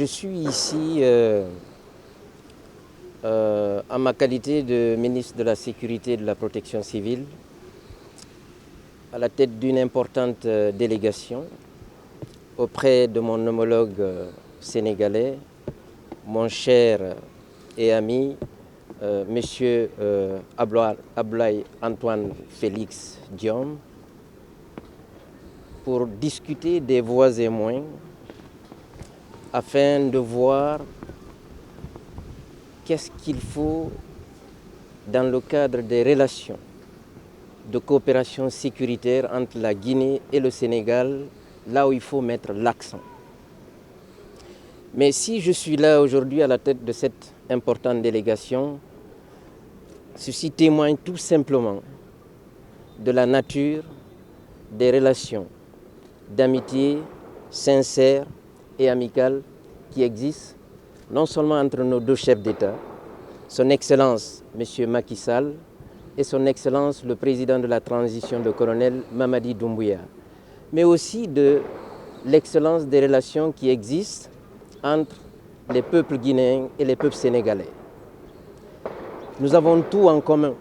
Je suis ici en ma qualité de ministre de la Sécurité et de la Protection civile, à la tête d'une importante délégation auprès de mon homologue sénégalais, mon cher et ami, Monsieur Abdoulaye Antoine Félix Diome, pour discuter des voies et moyens afin de voir qu'est-ce qu'il faut dans le cadre des relations de coopération sécuritaire entre la Guinée et le Sénégal, là où il faut mettre l'accent. Mais si je suis là aujourd'hui à la tête de cette importante délégation, ceci témoigne tout simplement de la nature des relations d'amitié sincères et amicales qui existent, non seulement entre nos deux chefs d'État, son Excellence M. Macky Sall et son Excellence le Président de la Transition, le colonel Mamadi Doumbouya, mais aussi de l'excellence des relations qui existent entre les peuples guinéens et les peuples sénégalais. Nous avons tout en commun.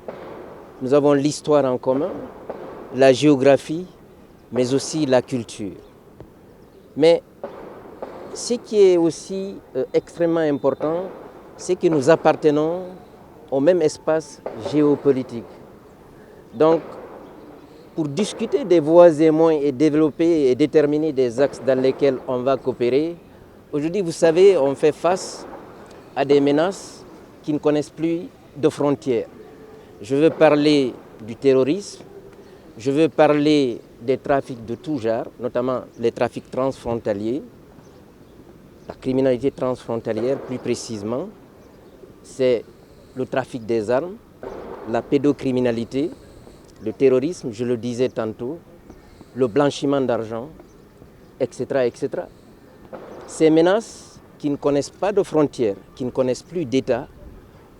Nous avons l'histoire en commun, la géographie, mais aussi la culture. Mais ce qui est aussi extrêmement important, c'est que nous appartenons au même espace géopolitique. Donc, pour discuter des voies et moyens et développer et déterminer des axes dans lesquels on va coopérer, aujourd'hui, vous savez, on fait face à des menaces qui ne connaissent plus de frontières. Je veux parler du terrorisme, je veux parler des trafics de tout genre, notamment les trafics transfrontaliers, la criminalité transfrontalière plus précisément, c'est le trafic des armes, la pédocriminalité, le terrorisme, je le disais tantôt, le blanchiment d'argent, etc., etc. Ces menaces qui ne connaissent pas de frontières, qui ne connaissent plus d'État,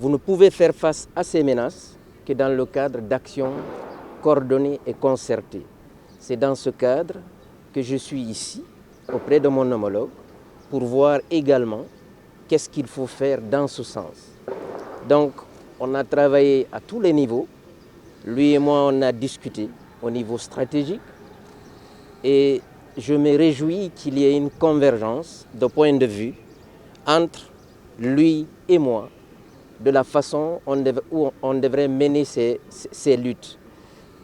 vous ne pouvez faire face à ces menaces que dans le cadre d'actions coordonnées et concertées. C'est dans ce cadre que je suis ici, auprès de mon homologue, pour voir également qu'est-ce qu'il faut faire dans ce sens. Donc, on a travaillé à tous les niveaux. Lui et moi, on a discuté au niveau stratégique et je me réjouis qu'il y ait une convergence de points de vue entre lui et moi de la façon où on devrait mener ces luttes.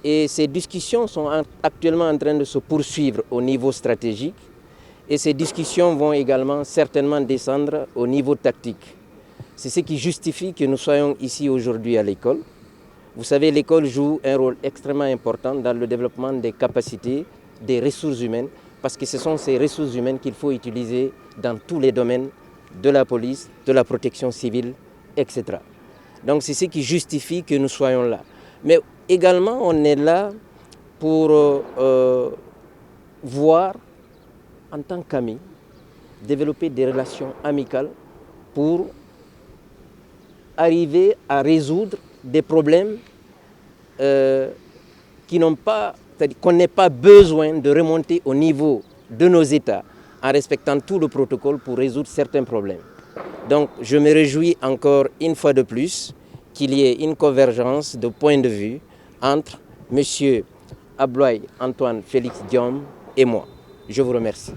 Et ces discussions sont actuellement en train de se poursuivre au niveau stratégique et ces discussions vont également certainement descendre au niveau tactique. C'est ce qui justifie que nous soyons ici aujourd'hui à l'école. Vous savez, l'école joue un rôle extrêmement important dans le développement des capacités, des ressources humaines, parce que ce sont ces ressources humaines qu'il faut utiliser dans tous les domaines de la police, de la protection civile, etc. Donc c'est ce qui justifie que nous soyons là. Mais également, on est là pour voir, en tant qu'amis, développer des relations amicales pour arriver à résoudre des problèmes qu'on n'ait pas besoin de remonter au niveau de nos États en respectant tout le protocole pour résoudre certains problèmes. Donc je me réjouis encore une fois de plus qu'il y ait une convergence de points de vue entre M. Abdoulaye Antoine Félix Diome et moi. Je vous remercie.